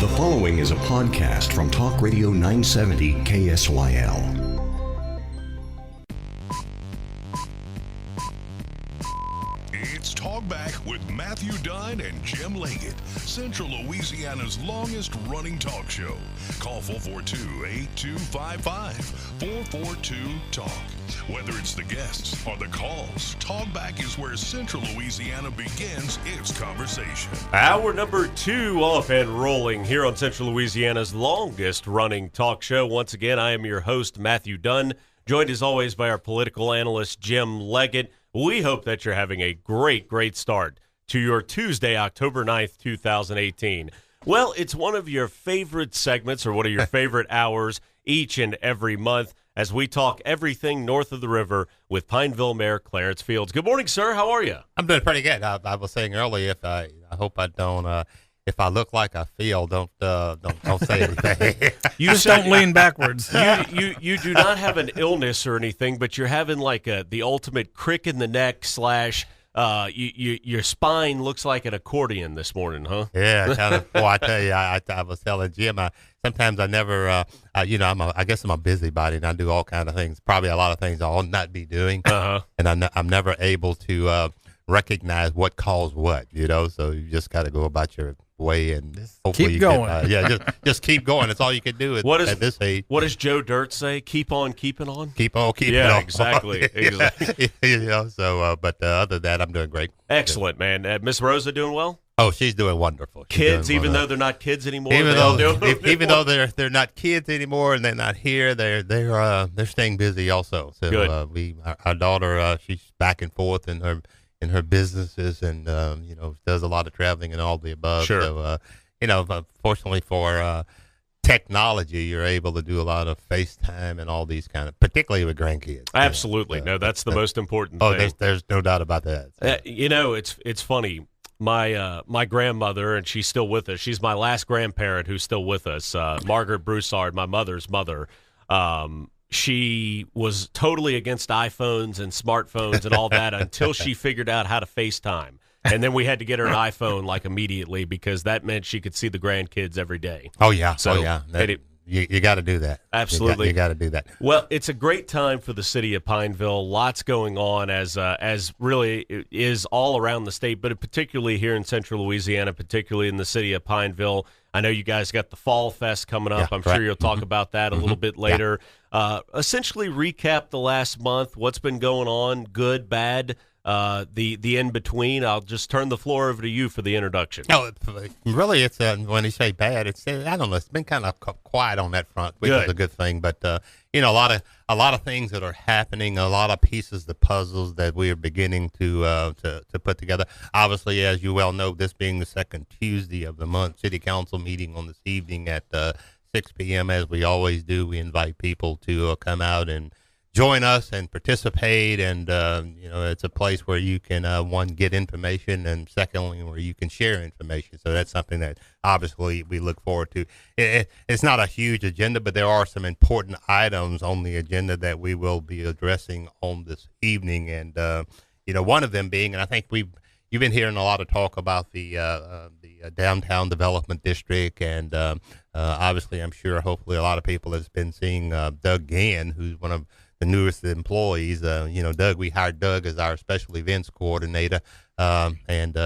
The following is a podcast from Talk Radio 970 KSYL. It's Talkback with Matthew Dunn and Jim Leggett, Central Louisiana's longest-running talk show. Call 442-8255, 442-TALK. Whether it's the guests or the calls, Talkback is where Central Louisiana begins its conversation. Hour number 2 off and rolling here on Central Louisiana's longest-running talk show. Once again, I am your host, Matthew Dunn, joined as always by our political analyst, Jim Leggett. We hope that you're having a great start to your Tuesday, October 9th, 2018. Well, it's one of your favorite segments or one of your favorite hours each and every month as we talk everything north of the river with Pineville Mayor Clarence Fields. Good morning, sir. How are you? I'm doing pretty good. I was saying earlier, I hope I don't. If I look like I feel, don't say anything. You just don't lean backwards. You do not have an illness or anything, but you're having like the ultimate crick in the neck / your spine looks like an accordion this morning, huh? Yeah, kind of. Boy, I tell you, I was telling Jim, sometimes I never, I guess I'm a busybody and I do all kinds of things. Probably a lot of things I'll not be doing, and I'm never able to recognize what caused what. So you just got to go about your way and hopefully keep going. Just keep going. That's all you can do at this age. What does Joe Dirt say? Keep on keeping on. Keep on keeping on. Yeah, exactly. But other than that, I'm doing great. Excellent, man. Miss Rosa doing well? Oh, she's doing wonderful. Kids, even though they're not kids anymore. Even though they're not kids anymore and they're not here, they're staying busy also. So good. Our daughter, she's back and forth in her businesses and does a lot of traveling and all the above. Sure. So fortunately for technology, you're able to do a lot of FaceTime and all these kind of, particularly with grandkids. Absolutely. No, that's the most important thing. Oh, there's no doubt about that. So. It's funny. My grandmother, and she's still with us. She's my last grandparent who's still with us. Margaret Broussard, my mother's mother. She was totally against iPhones and smartphones and all that until she figured out how to FaceTime. And then we had to get her an iPhone like immediately because that meant she could see the grandkids every day. Oh, yeah. So you got to do that. Absolutely. You got to do that. Well, it's a great time for the city of Pineville. Lots going on as really is all around the state, but particularly here in Central Louisiana, particularly in the city of Pineville. I know you guys got the Fall Fest coming up. Yeah, I'm sure you'll talk about that a little bit later. Yeah. Essentially recap the last month, what's been going on, good, bad, the in-between. I'll just turn the floor over to you for the introduction. No, really, it's when you say bad, I don't know. It's been kind of quiet on that front, which is a good thing. But a lot of things that are happening, a lot of pieces, the puzzles that we are beginning to put together. Obviously, as you well know, this being the second Tuesday of the month, City Council meeting on this evening at 6 p.m. As we always do, we invite people to come out and join us and participate, and it's a place where you can one, get information, and secondly, where you can share information. So that's something that obviously we look forward to. It's not a huge agenda, but there are some important items on the agenda that we will be addressing on this evening, and one of them being, and I think you've been hearing a lot of talk about the downtown development district, and obviously, I'm sure, hopefully, a lot of people has been seeing Doug Gann, who's one of the newest employees. Doug, we hired Doug as our special events coordinator, and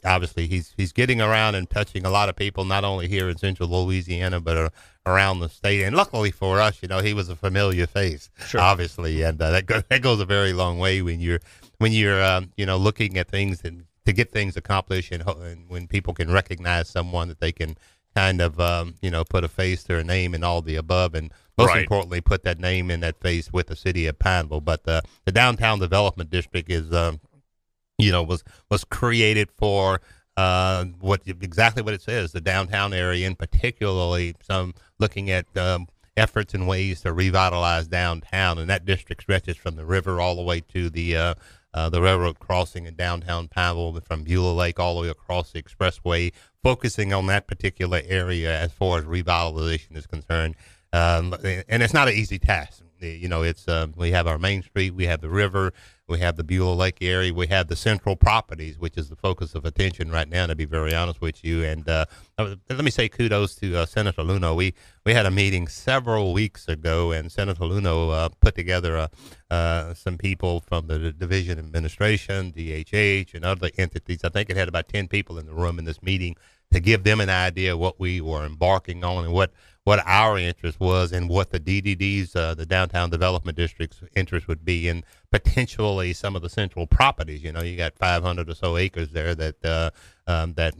obviously he's getting around and touching a lot of people, not only here in Central Louisiana, but around the state. And luckily for us, he was a familiar face, sure, obviously, and that goes a very long way when you're looking at things and to get things accomplished, and when people can recognize someone that they can kind of put a face to a name and all the above, and most importantly, put that name in that face with the city of Pineville. But the downtown development district is was created for exactly what it says, the downtown area, and particularly some looking at efforts and ways to revitalize downtown, and that district stretches from the river all the way to the railroad crossing in downtown Pineville, from Beulah Lake all the way across the expressway, focusing on that particular area as far as revitalization is concerned. And it's not an easy task. It's we have our Main Street, we have the river, We have the Beulah Lake area. We have the central properties, which is the focus of attention right now, to be very honest with you. And let me say kudos to Senator Luno. We had a meeting several weeks ago, and Senator Luno put together some people from the Division of Administration, DHH, and other entities. I think it had about 10 people in the room in this meeting to give them an idea of what we were embarking on and what our interest was and what the DDD's, the Downtown Development District's interest would be in potentially some of the central properties. You know, you got 500 or so acres there that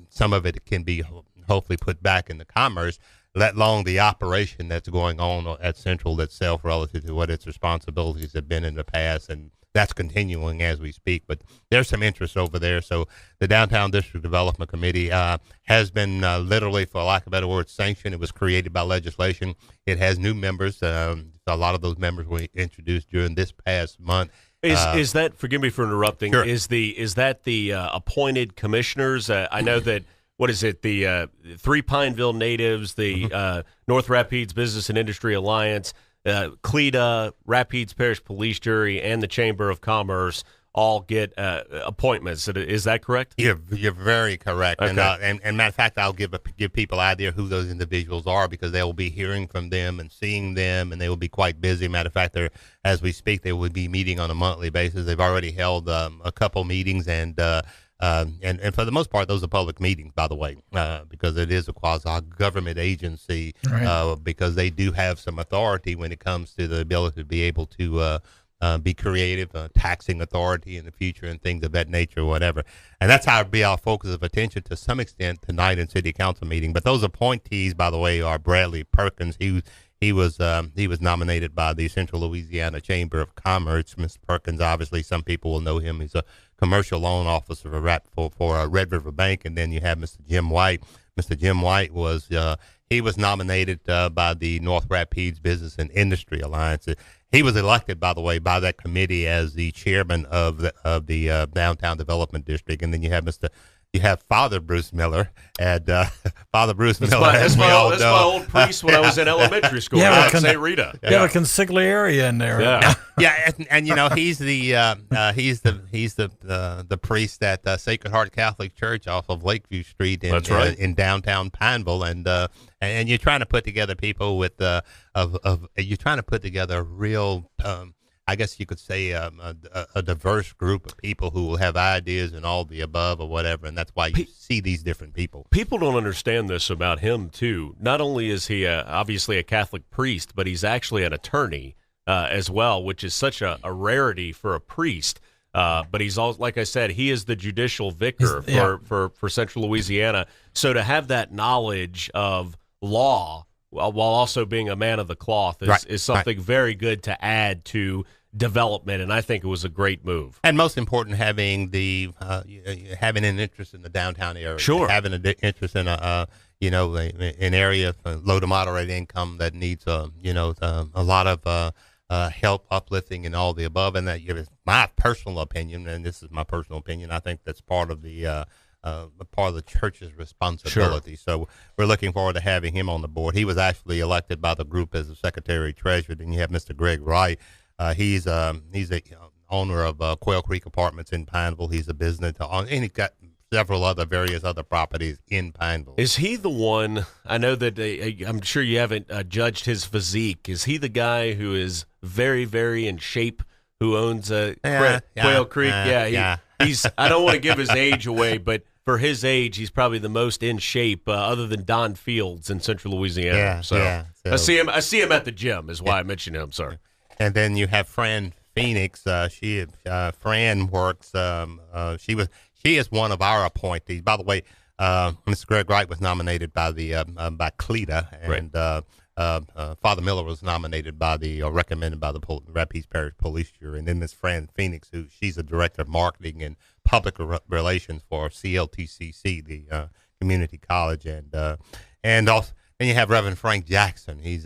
some of it can be hopefully put back into commerce, let alone the operation that's going on at Central itself relative to what its responsibilities have been in the past, and that's continuing as we speak. But there's some interest over there. So the Downtown District Development Committee has been literally, for lack of a better word, sanctioned. It was created by legislation. It has new members. A lot of those members were introduced during this past month. Is that, forgive me for interrupting, Sure. is that the appointed commissioners? I know that, what is it, the 3 Pineville natives, the North Rapids Business and Industry Alliance, CLEDA, Rapides Parish Police Jury, and the Chamber of Commerce all get appointments. Is that correct? You're very correct. Okay. And matter of fact, I'll give people an idea who those individuals are, because they will be hearing from them and seeing them, and they will be quite busy. Matter of fact, as we speak, they will be meeting on a monthly basis. They've already held a couple meetings, and for the most part, those are public meetings, by the way, because it is a quasi-government agency, Right. because they do have some authority when it comes to the ability to be able to be creative, taxing authority in the future and things of that nature, whatever. And that's how it'll be our focus of attention to some extent tonight in City Council meeting. But those appointees, by the way, are Bradley Perkins. He was nominated by the Central Louisiana Chamber of Commerce. Mr. Perkins, obviously, some people will know him. He's a commercial loan officer for Red River Bank. And then you have Mr. Jim White. Mr. Jim White was nominated by the North Rapids Business and Industry Alliance. He was elected, by the way, by that committee as the chairman of the Downtown Development District. And then you have Father Bruce Miller, and Father Bruce Miller. That's my old priest when I was in elementary school. Yeah, at St. Rita. You have a consigliere in there. Yeah. Yeah, and you know he's the priest at Sacred Heart Catholic Church off of Lakeview Street That's right. in downtown Pineville, and you're trying to put together people with you're trying to put together a real I guess you could say a diverse group of people who will have ideas and all the above or whatever, and that's why you see these different people. People don't understand this about him, too. Not only is he obviously a Catholic priest, but he's actually an attorney as well, which is such a rarity for a priest. But he's also, like I said, he is the judicial vicar for Central Louisiana. So to have that knowledge of law while also being a man of the cloth is something very good to add to development, and I think it was a great move. And most important, having having an interest in the downtown area, Sure, having an interest in an area low to moderate income that needs a lot of help, uplifting, and all the above. And that is my personal opinion, and this is my personal opinion. I think that's part of the church's responsibility. Sure. So we're looking forward to having him on the board. He was actually elected by the group as the Secretary Treasurer. Then you have Mr. Greg Wright. He's a owner of Quail Creek Apartments in Pineville. He's a business, and he's got various other properties in Pineville. Is he the one? I know that I'm sure you haven't judged his physique. Is he the guy who is very, very in shape, who owns Quail Creek? He's. I don't want to give his age away, but for his age, he's probably the most in shape, other than Don Fields in Central Louisiana. So I see him at the gym. Is why I mentioned him. Sorry. And then you have Fran Phoenix. Fran works. She is one of our appointees. By the way, Mr. Greg Wright was nominated by CLEDA, and Father Miller was nominated recommended by the Rapides Parish Police Jury, and then Ms. Fran Phoenix, she's the director of marketing and public relations for CLTCC, the community college, and also then you have Reverend Frank Jackson. He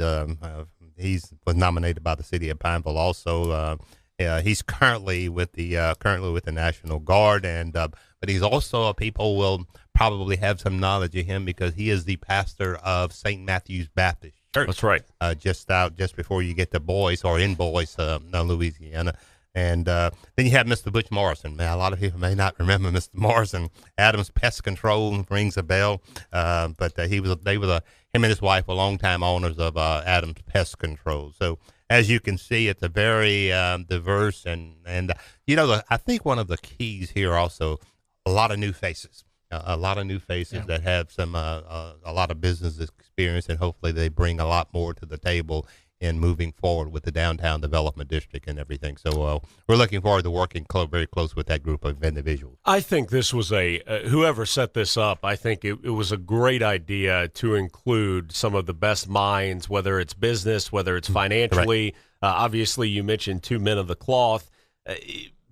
was nominated by the city of Pineville. Also, he's currently with the National Guard, but he's also people will probably have some knowledge of him because he is the pastor of St. Matthew's Baptist Church. That's right. Just before you get to Boyce, Louisiana. And then you have Mr. Butch Morrison. Man, a lot of people may not remember Mr. Morrison. Adams Pest Control rings a bell, but him and his wife were longtime owners of Adams Pest Control. So as you can see, it's a very diverse and I think one of the keys here also, a lot of new faces. That have some a lot of business experience, and hopefully they bring a lot more to the table in moving forward with the downtown development district and everything. So we're looking forward to working very close with that group of individuals. I think this was whoever set this up, I think it was a great idea to include some of the best minds, whether it's business, whether it's financially. Obviously, you mentioned two men of the cloth.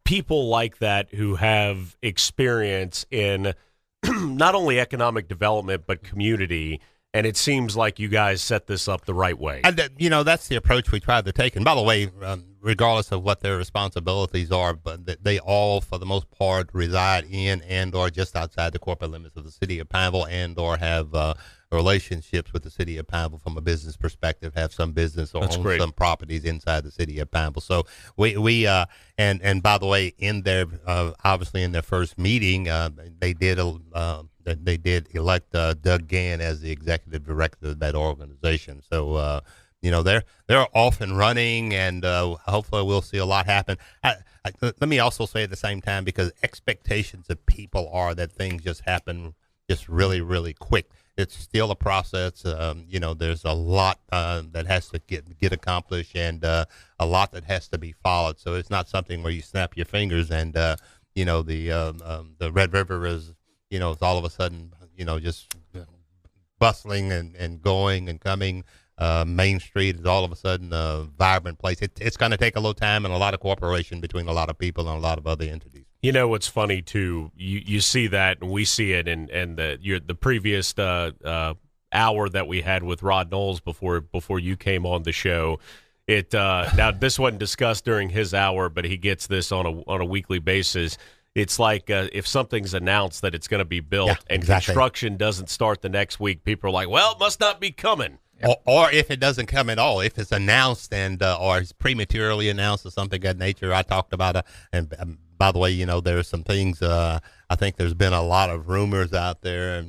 People like that who have experience in not only economic development, but community. And it seems like you guys set this up the right way. And, that's the approach we tried to take. And by the way, regardless of what their responsibilities are, but they all, for the most part, reside in and or just outside the corporate limits of the city of Pineville and or have relationships with the city of Pineville from a business perspective, have some business or own some properties inside the city of Pineville. So we and by the way, in their obviously in their first meeting, they did elect Doug Gann as the executive director of that organization. So they're off and running, and hopefully we'll see a lot happen. Let me also say at the same time, because expectations of people are that things just happen just really, really quick. It's still a process. There's a lot that has to get accomplished, and a lot that has to be followed. So it's not something where you snap your fingers and the Red River is it's all of a sudden just bustling and going and coming. Main Street is all of a sudden a vibrant place. It's going to take a little time and a lot of cooperation between a lot of people and a lot of other entities. You know what's funny too? You see that, and we see it, and the previous hour that we had with Rod Knowles before you came on the show. Now this wasn't discussed during his hour, but he gets this on a weekly basis. It's like if something's announced that it's going to be built and construction doesn't start the next week, people are like, "Well, it must not be coming." Or if it doesn't come at all, if it's announced and or it's prematurely announced or something of that nature. I talked about and by the way, there are some things. I think there's been a lot of rumors out there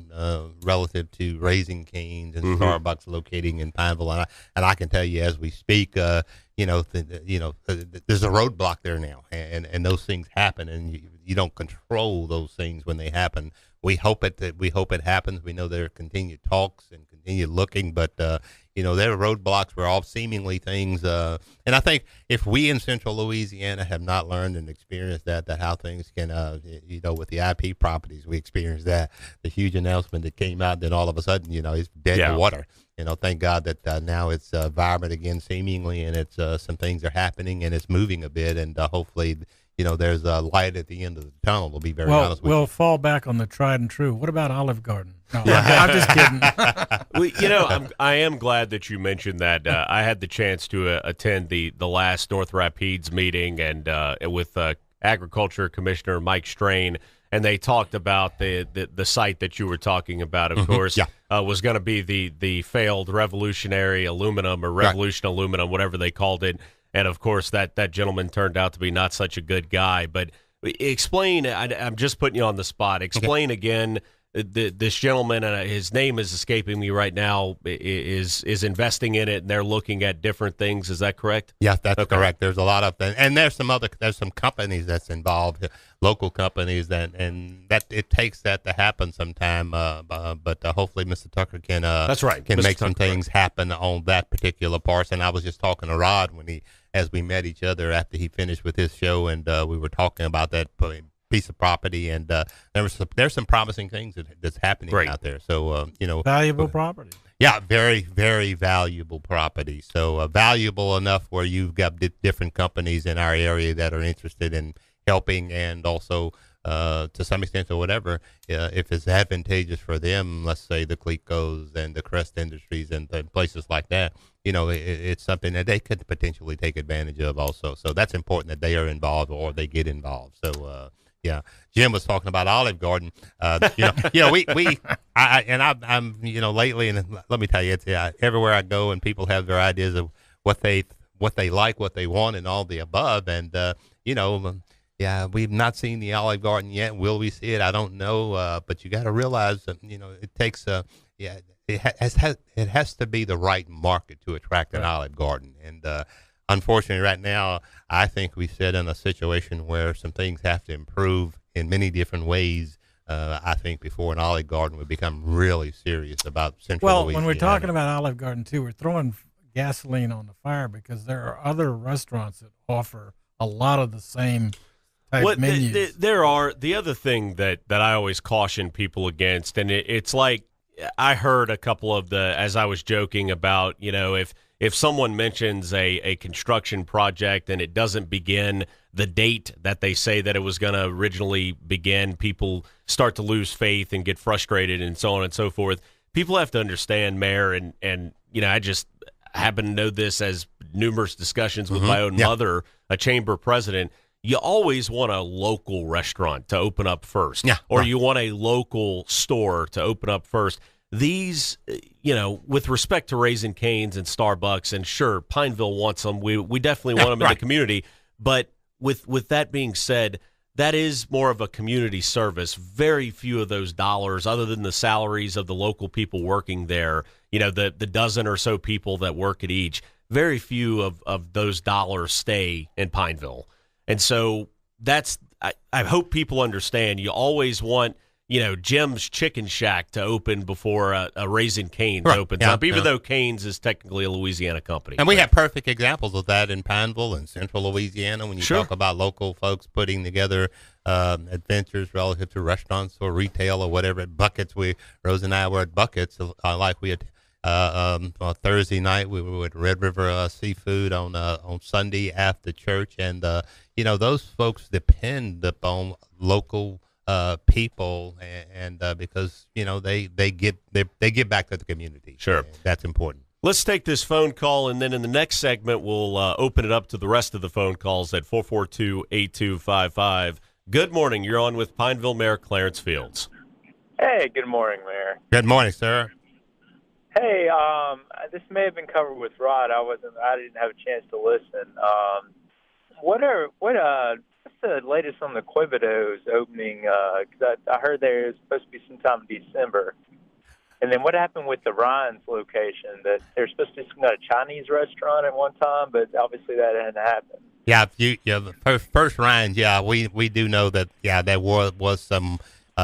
relative to Raising Cane's and Starbucks locating in Pineville, and I can tell you as we speak, there's a roadblock there now, and those things happen, and you don't control those things when they happen. We hope it happens. We know there are continued talks and continued looking, but there are roadblocks where all seemingly things. And I think if we in Central Louisiana have not learned and experienced that how things can, with the IP properties, we experienced that the huge announcement that came out, then all of a sudden, it's dead to water. Thank God that now it's vibrant again, seemingly, and it's some things are happening and it's moving a bit, and hopefully. There's a light at the end of the tunnel. We'll be very honest with you. We'll fall back on the tried and true. What about Olive Garden? No, I'm just kidding. Well, I am glad that you mentioned that. I had the chance to attend the last North Rapids meeting and with Agriculture Commissioner Mike Strain, and they talked about the site that you were talking about, of course, was going to be the failed Revolutionary Aluminum or Revolution Aluminum, whatever they called it. And, of course, that gentleman turned out to be not such a good guy. But explain, I'm just putting you on the spot. Explain again, this gentleman, and his name is escaping me right now, is investing in it, and they're looking at different things. Is that correct? Yes, that's correct. There's a lot of things. And there's some companies that's involved, local companies, and that it takes that to happen sometime. But hopefully Mr. Tucker can make some things happen on that particular part. And I was just talking to Rod as we met each other after he finished with his show, and we were talking about that piece of property, and there's some promising things that's happening out there. So valuable property. Yeah, very, very valuable property. So valuable enough where you've got different companies in our area that are interested in helping, and also to some extent or whatever, if it's advantageous for them, let's say the Clecos and the Crest Industries and places like that, it's something that they could potentially take advantage of also. So that's important that they are involved or they get involved. So, yeah, Jim was talking about Olive Garden. I'm lately, and let me tell you, it's everywhere I go, and people have their ideas of what they like, what they want, and all the above. And Yeah, we've not seen the Olive Garden yet. Will we see it? I don't know. But you got to realize that it takes it has to be the right market to attract an Olive Garden. And unfortunately, right now, I think we sit in a situation where some things have to improve in many different ways. I think before an Olive Garden would become really serious about Central Louisiana. When we're talking about Olive Garden too, we're throwing gasoline on the fire because there are other restaurants that offer a lot of the same type menus. There are. The other thing that I always caution people against, and it's like I heard a couple of as I was joking about, if someone mentions a construction project and it doesn't begin the date that they say that it was going to originally begin, people start to lose faith and get frustrated and so on and so forth. People have to understand, Mayor, and I just happen to know this as numerous discussions with my own mother, a chamber president. You always want a local restaurant to open up first, you want a local store to open up first. These, with respect to Raising Cane's and Starbucks, and sure, Pineville wants them. We definitely want them in the community. But with that being said, that is more of a community service. Very few of those dollars, other than the salaries of the local people working there, the dozen or so people that work at each, very few of those dollars stay in Pineville. And so I hope people understand, you always want, Jim's Chicken Shack to open before a Raising Cane's opens up, even though Cane's is technically a Louisiana company. And we have perfect examples of that in Pineville and Central Louisiana when you talk about local folks putting together adventures relative to restaurants or retail or whatever. At Buckets, Rose and I were at Buckets, like we had on Thursday night. We were at Red River Seafood on Sunday after church, and those folks depend upon local people, and because they give back to the community. Sure, that's important. Let's take this phone call, and then in the next segment, we'll open it up to the rest of the phone calls at 442-8255. Good morning. You're on with Pineville Mayor Clarence Fields. Hey, good morning, Mayor. Good morning, sir. Hey, this may have been covered with Rod. I didn't have a chance to listen. What's the latest on the Quibido's opening? Because I heard there's supposed to be sometime in December. And then what happened with the Ryan's location? That there's supposed to be a Chinese restaurant at one time, but obviously that hadn't happened. Yeah, the first Ryan's. Yeah, we do know that. Yeah, there was some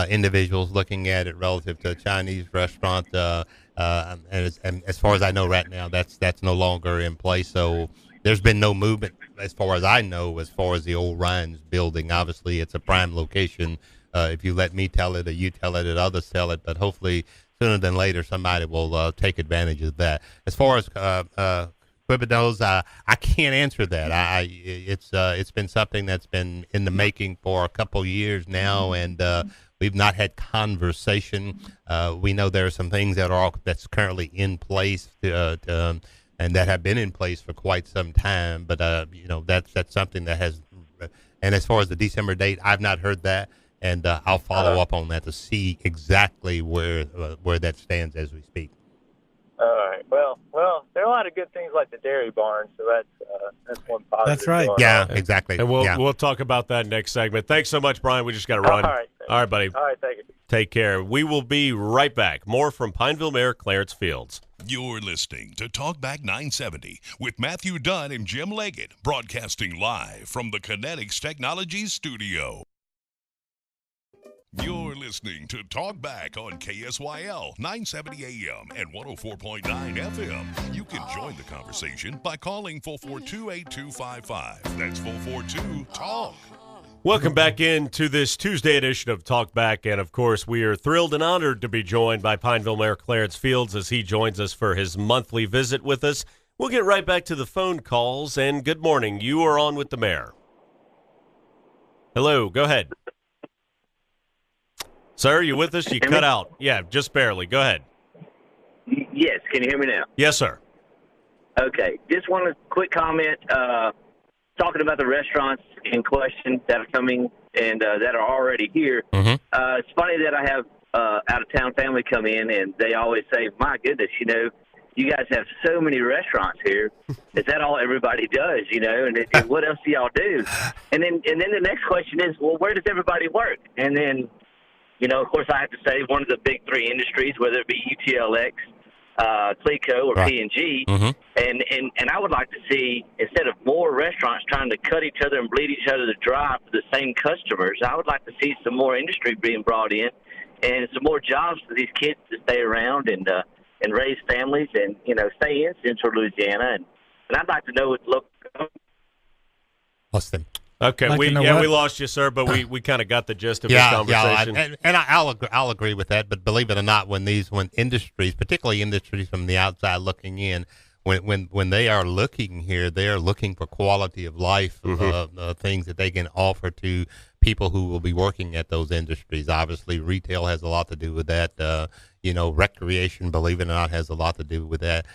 individuals looking at it relative to a Chinese restaurant. And as far as I know right now, that's no longer in place. So there's been no movement, as far as I know, as far as the old Ryan's building. Obviously, it's a prime location. If you let me tell it or you tell it or others tell it, but hopefully sooner than later somebody will take advantage of that. As far as Quibido's, I can't answer that. It's been something that's been in the making for a couple years now, and we've not had conversation. We know there are some things that's currently in place and that have been in place for quite some time. But that's something that has. And as far as the December date, I've not heard that, and I'll follow up on that to see exactly where that stands as we speak. All right. Well, there are a lot of good things like the Dairy Barn, so that's one positive. That's right. Yeah, exactly. And we'll talk about that next segment. Thanks so much, Brian. We just got to run. All right. All right, buddy. All right, thank you. Take care. We will be right back. More from Pineville Mayor Clarence Fields. You're listening to Talkback 970 with Matthew Dunn and Jim Leggett, broadcasting live from the Kinetics Technologies studio. You're listening to Talkback on KSYL 970 AM and 104.9 FM. You can join the conversation by calling 442-8255. That's 442-TALK. Welcome back into this Tuesday edition of Talkback, and of course, we are thrilled and honored to be joined by Pineville Mayor Clarence Fields as he joins us for his monthly visit with us. We'll get right back to the phone calls, and good morning. You are on with the mayor. Hello, go ahead. Sir, you with us? You cut out. Yeah, just barely. Go ahead. Yes, can you hear me now? Yes, sir. Okay, just want a quick comment. Talking about the restaurants in question that are coming and that are already here. Mm-hmm. It's funny that I have out-of-town family come in, and they always say, my goodness, you you guys have so many restaurants here. Is that all everybody does, and what else do y'all do? And then the next question is, well, where does everybody work? And then, of course, I have to say one of the big three industries, whether it be UTLX, Clico, or P&G, and I would like to see, instead of more restaurants trying to cut each other and bleed each other to dry for the same customers, I would like to see some more industry being brought in and some more jobs for these kids to stay around and raise families and, stay in Central Louisiana. And I'd like to know what look. Lost him. Okay, we lost you, sir, but we kind of got the gist of this conversation. I'll agree with that. But believe it or not, when industries, particularly industries from the outside looking in, when they are looking here, they are looking for quality of life, things that they can offer to people who will be working at those industries. Obviously, retail has a lot to do with that. Recreation, believe it or not, has a lot to do with that.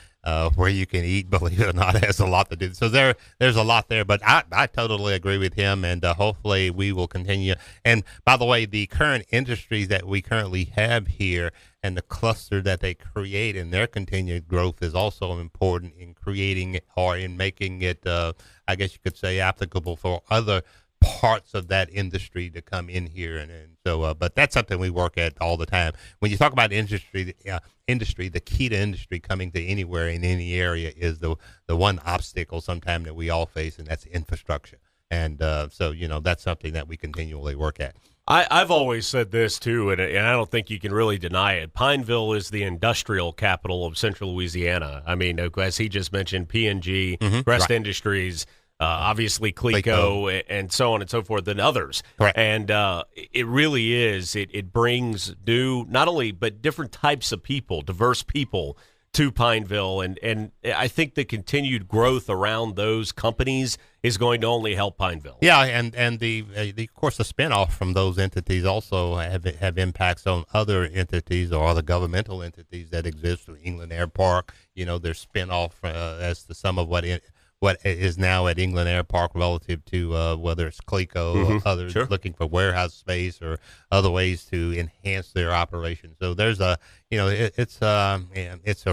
Where you can eat, believe it or not, has a lot to do. So there's a lot there, but I totally agree with him, and hopefully we will continue. And by the way, the current industries that we currently have here and the cluster that they create and their continued growth is also important in creating it or in making it, I guess you could say, applicable for other parts of that industry to come in here, and so but that's something we work at all the time. When you talk about industry, the key to industry coming to anywhere in any area is the one obstacle sometimes that we all face, and that's infrastructure. And so that's something that we continually work at. I've always said this too, and I don't think you can really deny it. Pineville is the industrial capital of Central Louisiana. I mean, as he just mentioned, P&G, Crest Industries, obviously Clico, and so on and so forth, and others. Correct. And it really is. It brings new, not only, but different types of people, diverse people to Pineville. And I think the continued growth around those companies is going to only help Pineville. Yeah, and the of course, the spinoff from those entities also have impacts on other entities or other governmental entities that exist. England Air Park, their spinoff as to some of what is now at England Air Park relative to whether it's Clico or others looking for warehouse space or other ways to enhance their operation. So there's it's a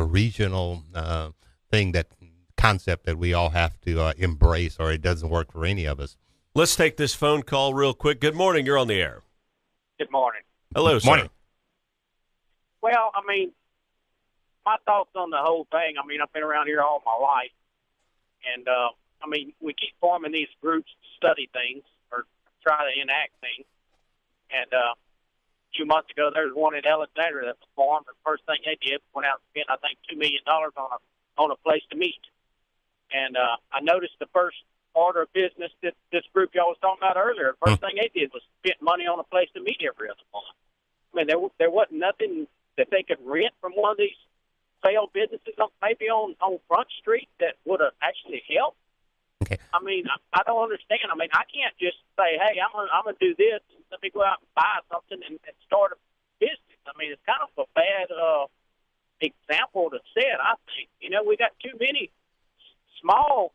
regional concept that we all have to embrace, or it doesn't work for any of us. Let's take this phone call real quick. Good morning. You're on the air. Good morning. Hello, sir. Morning. Well, my thoughts on the whole thing, I've been around here all my life. And, we keep forming these groups to study things or try to enact things. And a few months ago, there was one in Alexandria that was formed. The first thing they did went out and spent, I think, $2 million on a place to meet. And I noticed the first order of business that this group y'all was talking about earlier, the first thing they did was spend money on a place to meet every other month. There wasn't nothing that they could rent from one of these failed businesses maybe on Front Street that would have actually helped. Okay. I don't understand. I can't just say, hey, I'm gonna do this. Let me go out and buy something and start a business. It's kind of a bad example to set, I think. We got too many small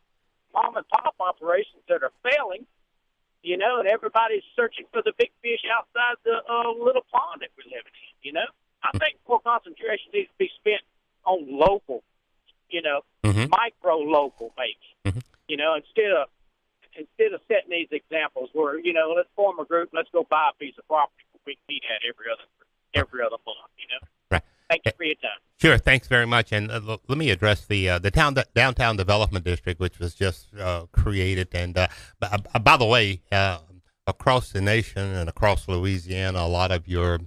mom and pop operations that are failing, and everybody's searching for the big fish outside the little pond that we're living in, I think more concentration needs to be spent on local, micro local maybe, instead of setting these examples where, let's form a group, let's go buy a piece of property we can meet at every other month, Right. Thank you for your time. Sure, thanks very much. And let me address the downtown development district, which was just created. And by the way, across the nation and across Louisiana, a lot of your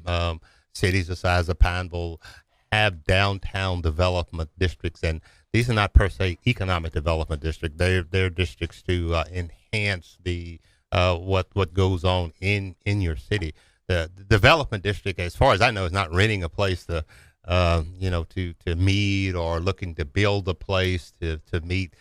cities the size of Pineville have downtown development districts, and these are not per se economic development districts. They're districts to enhance the what goes on in your city. The development district, as far as I know, is not renting a place to meet or looking to build a place to meet,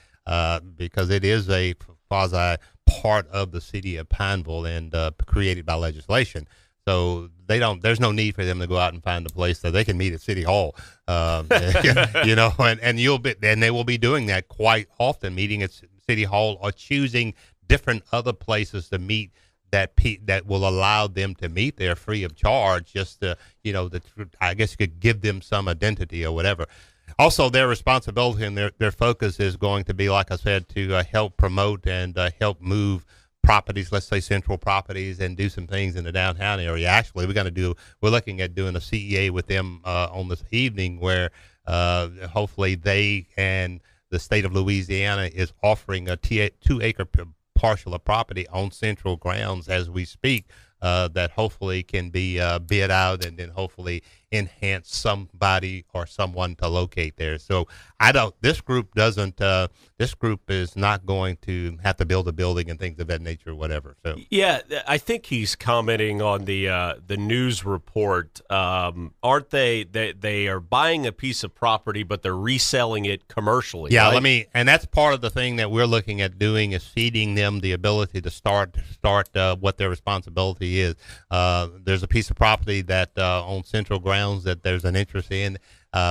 because it is a quasi part of the city of Pineville and created by legislation. So there's no need for them to go out and find a place that they can meet at City Hall, and they will be doing that quite often, meeting at City Hall or choosing different other places to meet that will allow them to meet there free of charge, just to, I guess you could give them some identity or whatever. also their responsibility and their focus is going to be, like I said, to help promote and help move properties, let's say central properties, and do some things in the downtown area. Actually, we're looking at doing a CEA with them on this evening, where hopefully they and the state of Louisiana is offering a 2-acre parcel of property on central grounds as we speak, that hopefully can be bid out and then hopefully enhance somebody or someone to locate there. So this group is not going to have to build a building and things of that nature or whatever. So yeah, I think he's commenting on the news report. Aren't they? They are buying a piece of property, but they're reselling it commercially. Yeah, right? and that's part of the thing that we're looking at doing, is feeding them the ability to start what their responsibility is. There's a piece of property that on central grounds that there's an interest in.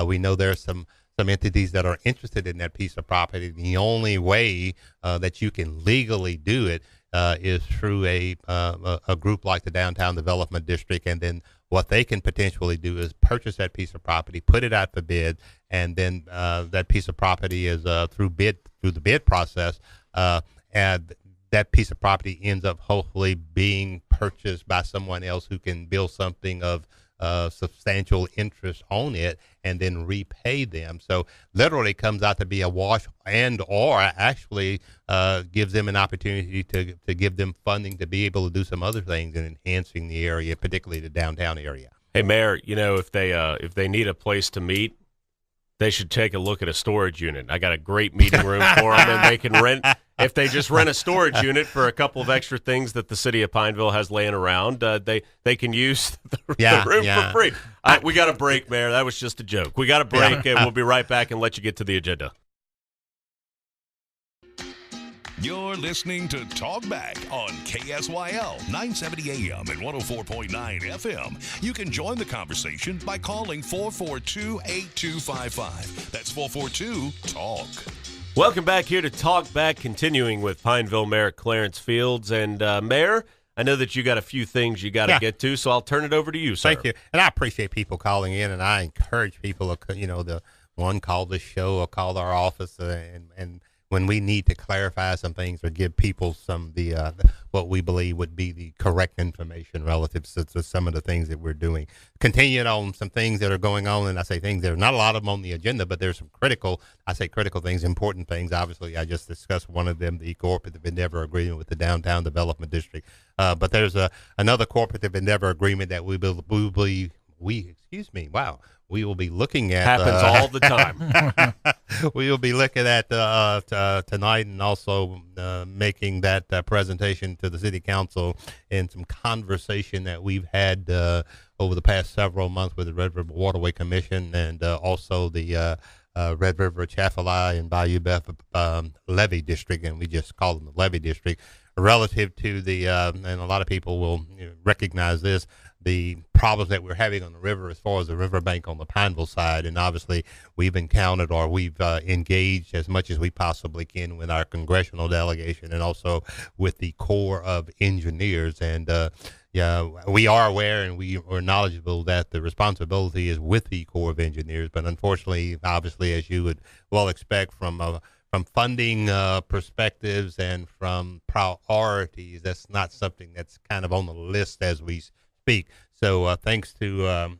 We know there's some entities that are interested in that piece of property. The only way that you can legally do it is through a group like the Downtown Development District, and then what they can potentially do is purchase that piece of property, put it out for bid, and then that piece of property is through the bid process, and that piece of property ends up hopefully being purchased by someone else who can build something of substantial interest on it and then repay them. So literally comes out to be a wash, and or actually gives them an opportunity to give them funding to be able to do some other things in enhancing the area, particularly the downtown area. Hey, Mayor, if they need a place to meet, they should take a look at a storage unit. I got a great meeting room for them, and they can rent. If they just rent a storage unit for a couple of extra things that the city of Pineville has laying around, they can use the room for free. We got a break, Mayor. That was just a joke. We got a break, and we'll be right back and let you get to the agenda. You're listening to Talk Back on KSYL 970 AM and 104.9 FM. You can join the conversation by calling 442-8255. That's 442-TALK. Welcome back here to Talk Back, continuing with Pineville Mayor Clarence Fields. And Mayor, I know that you got a few things you got to get to, so I'll turn it over to you, sir. Thank you. And I appreciate people calling in, and I encourage people to, the one, call the show or call our office, and when we need to clarify some things or give people some what we believe would be the correct information relative to some of the things that we're doing. Continuing on some things that are going on, and I say things, there are not a lot of them on the agenda, but there's some critical things, important things. Obviously, I just discussed one of them, the cooperative endeavor agreement with the Downtown Development District. But there's another cooperative endeavor agreement that we will be looking at. Happens all the time. We will be looking at tonight, and also making that presentation to the city council in some conversation that we've had over the past several months with the Red River Waterway Commission, and also the Red River, Chaffalay, and Bayou Beth levee district, and we just call them the levee district, relative to the and a lot of people will recognize this, the problems that we're having on the river as far as the riverbank on the Pineville side. And obviously we've encountered, or we've engaged as much as we possibly can with our congressional delegation, and also with the Corps of Engineers. And we are aware and we are knowledgeable that the responsibility is with the Corps of Engineers, but unfortunately, obviously, as you would well expect from funding perspectives and from priorities, that's not something that's kind of on the list as we speak. So thanks to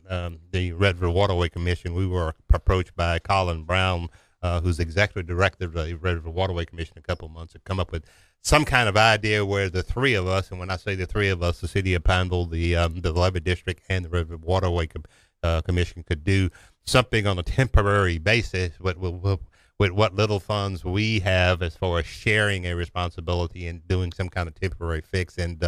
the Red River Waterway Commission, we were approached by Colin Brown, who's executive director of the Red River Waterway Commission, a couple of months to come up with some kind of idea where the three of us, and when I say the three of us, the city of Pineville, the levee district, and the Red River Waterway Commission, could do something on a temporary basis with what little funds we have as far as sharing a responsibility and doing some kind of temporary fix. And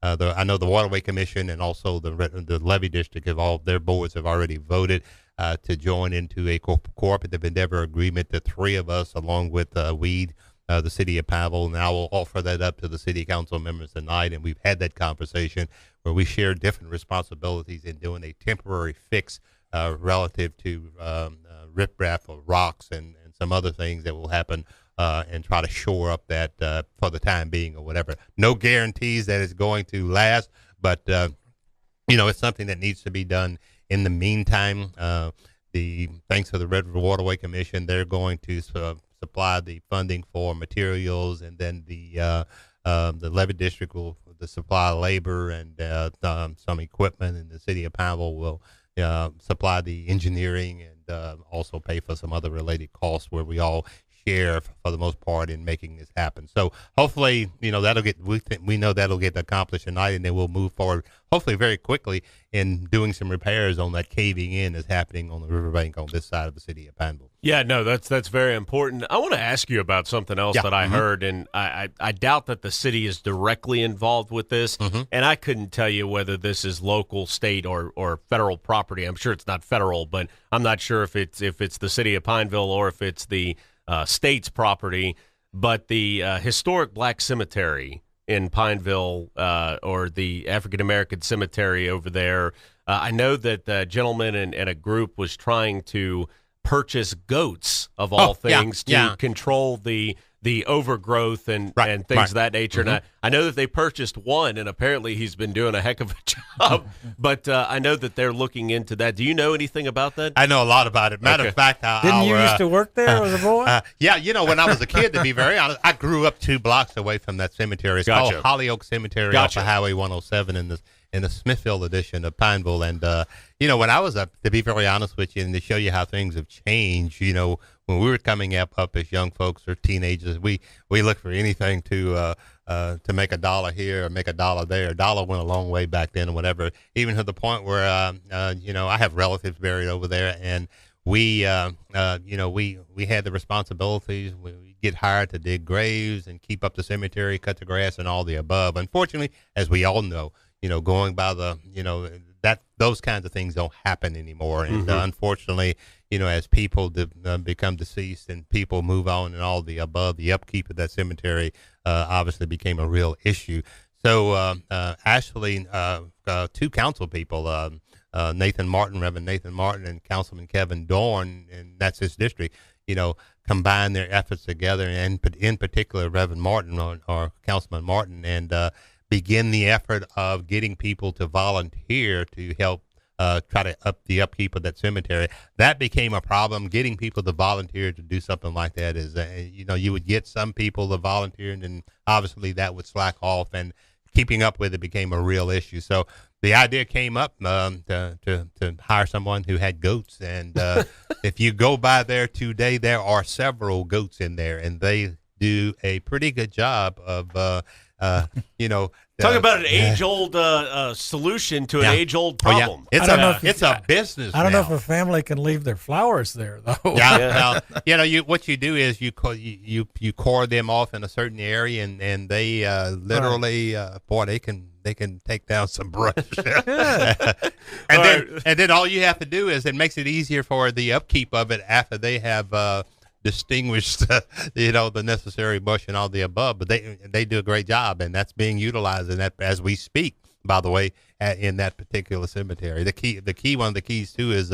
I know the Waterway Commission and also the levee district their boards have already voted to join into a cooperative endeavor agreement. The three of us, along with WEED, the city of Pineville, and I will offer that up to the city council members tonight. And we've had that conversation where we share different responsibilities in doing a temporary fix relative to riprap or rocks and some other things that will happen, and try to shore up that for the time being or whatever. No guarantees that it's going to last, but it's something that needs to be done in the meantime. thanks to the Red River Waterway Commission, they're going to supply the funding for materials, and then the levee district will supply labor and some equipment, and the city of Pineville will supply the engineering and also pay for some other related costs where we all share for the most part in making this happen. So hopefully, we know that'll get accomplished tonight, and then we'll move forward hopefully very quickly in doing some repairs on that caving in that's happening on the riverbank on this side of the city of Pineville. Yeah, no, that's very important. I want to ask you about something else that I heard, and I doubt that the city is directly involved with this, and I couldn't tell you whether this is local, state, or federal property. I'm sure it's not federal, but I'm not sure if it's the city of Pineville or if it's the state's property. But the historic black cemetery in Pineville, or the African-American cemetery over there, I know that the gentleman and a group was trying to purchase goats of all things to control the overgrowth and things of that nature. And I know that they purchased one, and apparently he's been doing a heck of a job. But I know that they're looking into that. Do you know anything about that? I know a lot about it. Matter of fact, didn't you used to work there as a boy? Yeah, when I was a kid, to be very honest, I grew up 2 blocks away from that cemetery. It's called Hollyoak Cemetery off of Highway 107 in the Smithfield edition of Pineville. And, when I was up, to be very honest with you, and to show you how things have changed, when we were coming up as young folks or teenagers, we looked for anything to make a dollar here or make a dollar there. A dollar went a long way back then or whatever, even to the point where, I have relatives buried over there, and we had the responsibilities. We get hired to dig graves and keep up the cemetery, cut the grass, and all the above. Unfortunately, as we all know, going by those kinds of things don't happen anymore. And unfortunately, as people become deceased and people move on and all the above, the upkeep of that cemetery obviously became a real issue. So actually, 2 council people, Reverend Nathan Martin, and Councilman Kevin Dorn, and that's his district, combine their efforts together, and in particular, Reverend Martin or Councilman Martin, and begin the effort of getting people to volunteer to help try to up the upkeep of that cemetery. That became a problem. Getting people to volunteer to do something like that is, you would get some people to volunteer, and then obviously that would slack off, and keeping up with it became a real issue. So the idea came up to hire someone who had goats, and if you go by there today, there are several goats in there, and they do a pretty good job of talk about an age-old solution to an age-old problem. It's a business. I don't know if a family can leave their flowers there, though. What you do is you core them off in a certain area, and they literally, they can take down some brush. and then all you have to do is, it makes it easier for the upkeep of it after they have distinguished, the necessary bush and all the above. But they do a great job, and that's being utilized in that as we speak, by the way, in that particular cemetery. One of the keys too is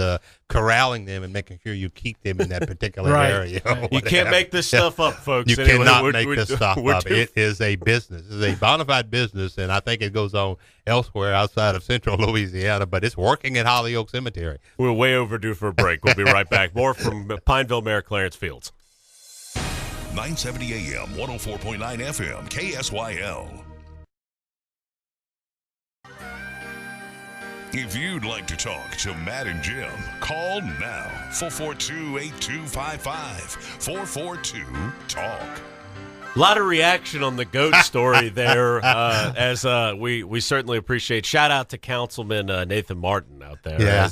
corralling them and making sure you keep them in that particular area. You can't make this stuff up, folks. You cannot make this stuff up. It is a business. It is a bona fide business, and I think it goes on elsewhere outside of central Louisiana, but it's working at Hollyoak Cemetery. We're way overdue for a break. We'll be right back. More from Pineville Mayor Clarence Fields. 970 AM, 104.9 FM, KSYL. If you'd like to talk to Matt and Jim, call now, 442-8255, 442-TALK. A lot of reaction on the goat story there, as we certainly appreciate. Shout out to Councilman Nathan Martin out there.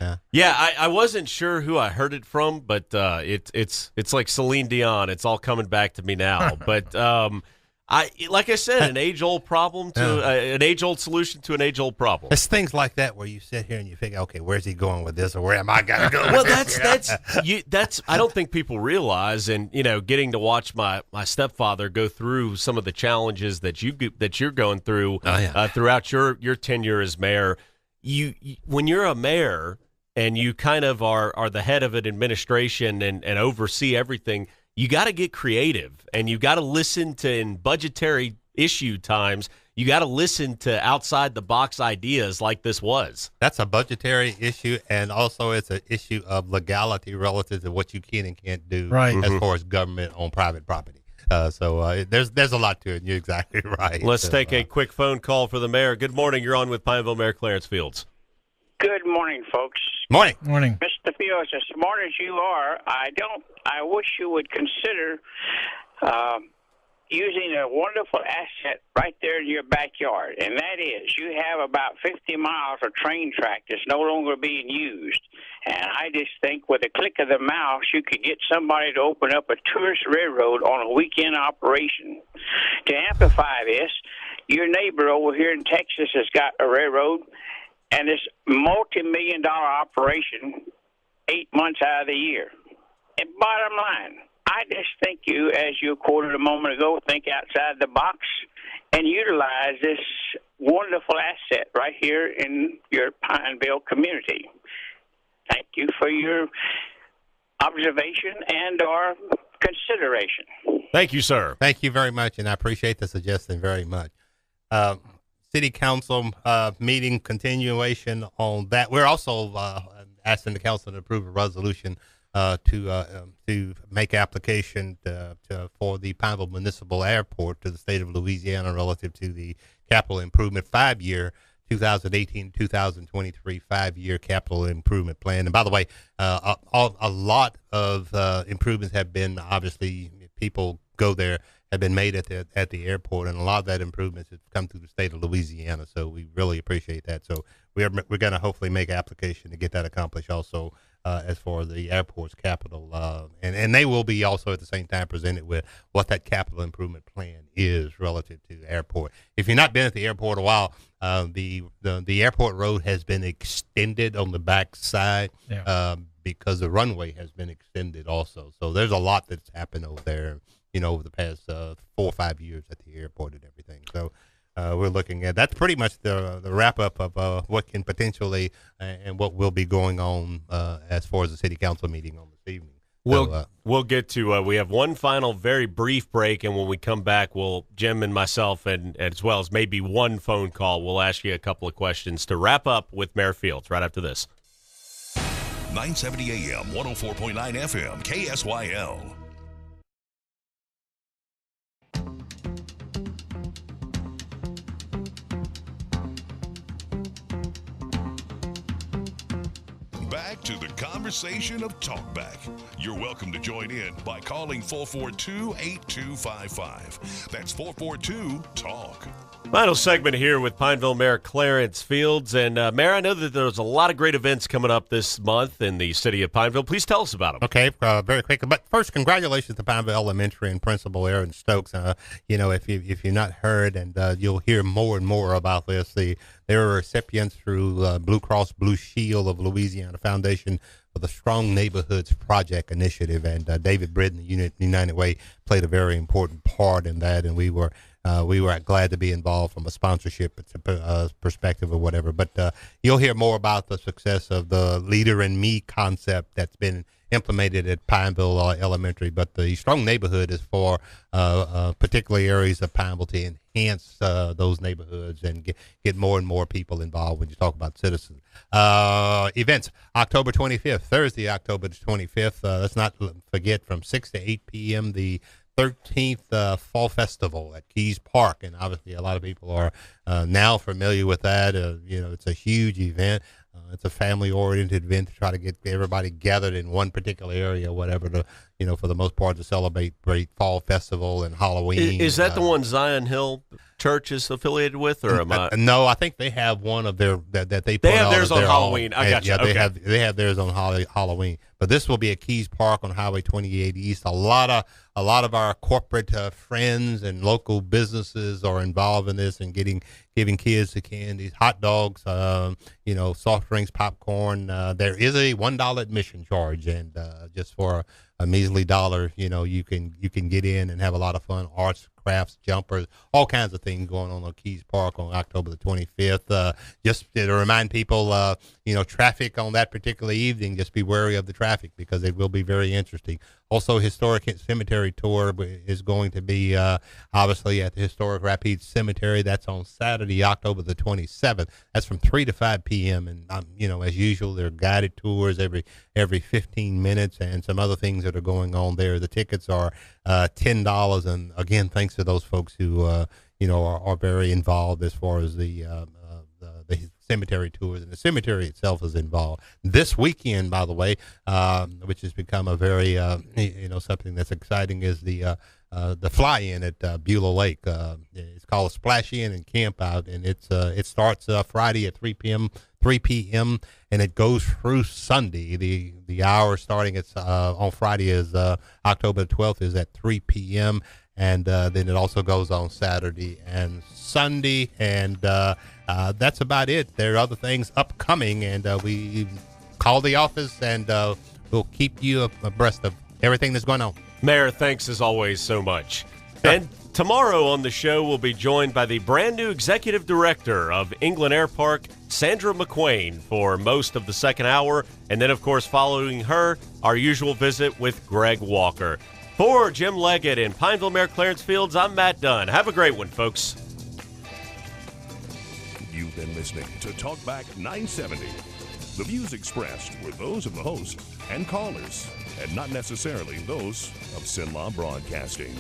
I wasn't sure who I heard it from, but it's like Celine Dion. It's all coming back to me now. But like I said, an age-old problem to an age-old solution to an age-old problem. It's things like that where you sit here and you think, okay, where's he going with this, or where am I going to go? Well, that's I don't think people realize, and getting to watch my stepfather go through some of the challenges that you're going through throughout your tenure as mayor. You when you're a mayor and you kind of are the head of an administration and oversee everything, you got to get creative, and you got to listen to, in budgetary issue times, you got to listen to outside the box ideas like this was. That's a budgetary issue, and also it's an issue of legality relative to what you can and can't do as far as government on private property. So there's a lot to it. You're exactly right. Let's take a quick phone call for the mayor. Good morning. You're on with Pineville Mayor Clarence Fields. Good morning, folks. Morning. Morning. Mr. Fields, as smart as you are, I wish you would consider using a wonderful asset right there in your backyard, and that is you have about 50 miles of train track that's no longer being used. And I just think with a click of the mouse, you could get somebody to open up a tourist railroad on a weekend operation. To amplify this, your neighbor over here in Texas has got a railroad, and it's multi-million-dollar operation 8 months out of the year. And bottom line, I just think you, as you quoted a moment ago, think outside the box and utilize this wonderful asset right here in your Pineville community. Thank you for your observation and or consideration. Thank you, sir. Thank you very much, and I appreciate the suggestion very much. City Council meeting continuation on that. We're also asking the council to approve a resolution to make application for the Pineville Municipal Airport to the state of Louisiana relative to the capital improvement 5-year 2018-2023 5-year capital improvement plan. And by the way, a lot of improvements have been, obviously, people go there, have been made at the airport, and a lot of that improvements have come through the state of Louisiana. So we really appreciate that. So we're going to hopefully make application to get that accomplished also as for the airport's capital. And they will be also at the same time presented with what that capital improvement plan is relative to the airport. If you've not been at the airport a while, the airport road has been extended on the back side because the runway has been extended also. So there's a lot that's happened over there, over the past 4 or 5 years at the airport and everything. So we're looking at that's pretty much the wrap up of what can potentially and what will be going on as far as the city council meeting on this evening. We'll get to we have one final very brief break, and when we come back, Jim and myself, and as well as maybe one phone call, we'll ask you a couple of questions to wrap up with Mayor Fields right after this. 970 AM, 104.9 FM, KSYL. Back to the conversation of Talkback. You're welcome to join in by calling 442-8255. That's 442-TALK. Final segment here with Pineville Mayor Clarence Fields. And Mayor, I know that there's a lot of great events coming up this month in the city of Pineville. Please tell us about them. Okay, very quickly. But first, congratulations to Pineville Elementary and Principal Aaron Stokes. If you've not heard, and you'll hear more and more about this, there are recipients through Blue Cross Blue Shield of Louisiana Foundation for the Strong Neighborhoods Project Initiative, and David Britt and the United Way played a very important part in that, and we were glad to be involved from a sponsorship perspective or whatever. But you'll hear more about the success of the Leader in Me concept that's been implemented at Pineville Elementary. But the Strong Neighborhood is for particular areas of Pineville to enhance those neighborhoods and get more and more people involved when you talk about citizens. Events, October 25th, Thursday, October 25th. Let's not forget, from 6 to 8 p.m., the 13th Fall Festival at Keys Park, and obviously a lot of people are now familiar with that. It's a huge event. It's a family-oriented event to try to get everybody gathered in one particular area, whatever, for the most part, to celebrate Fall Festival and Halloween. Is that the one Zion Hill Church is affiliated with, or am I? No, I think they have one of their that they put. They have theirs on Halloween. I got you. Yeah, okay. they have theirs on Halloween. But this will be at Keys Park on Highway 28 East. A lot of our corporate friends and local businesses are involved in this and giving kids the candies, hot dogs, soft drinks, popcorn. There is a $1 admission charge, and just for a measly $1, you can get in and have a lot of fun. Arts, crafts, jumpers, all kinds of things going on Keys Park on October the 25th. Just to remind people, traffic on that particular evening, just be wary of the traffic. traffic because it will be very interesting. Also, Historic Cemetery Tour is going to be obviously at the Historic Rapides Cemetery. That's on Saturday, October the 27th. That's from 3 to 5 p.m. And, as usual, there are guided tours every 15 minutes and some other things that are going on there. The tickets are $10. And, again, thanks to those folks who, are very involved as far as the cemetery tours, and the cemetery itself is involved. This weekend, by the way, which has become a very, something that's exciting, is the fly-in at Beulah Lake. It's called a Splash In and Camp Out, and it starts Friday at 3 p.m., and it goes through Sunday. The hour starting on Friday is October 12th is at 3 p.m., and then it also goes on Saturday and Sunday, and that's about it. There are other things upcoming, and we call the office, and we'll keep you abreast of everything that's going on. Mayor, thanks as always so much. And tomorrow on the show, we'll be joined by the brand new executive director of England Air Park, Sandra McQuain, for most of the second hour. And then, of course, following her, our usual visit with Greg Walker. For Jim Leggett and Pineville Mayor Clarence Fields, I'm Matt Dunn. Have a great one, folks. You've been listening to Talkback 970. The views expressed were those of the host and callers, and not necessarily those of Sinlaw Broadcasting.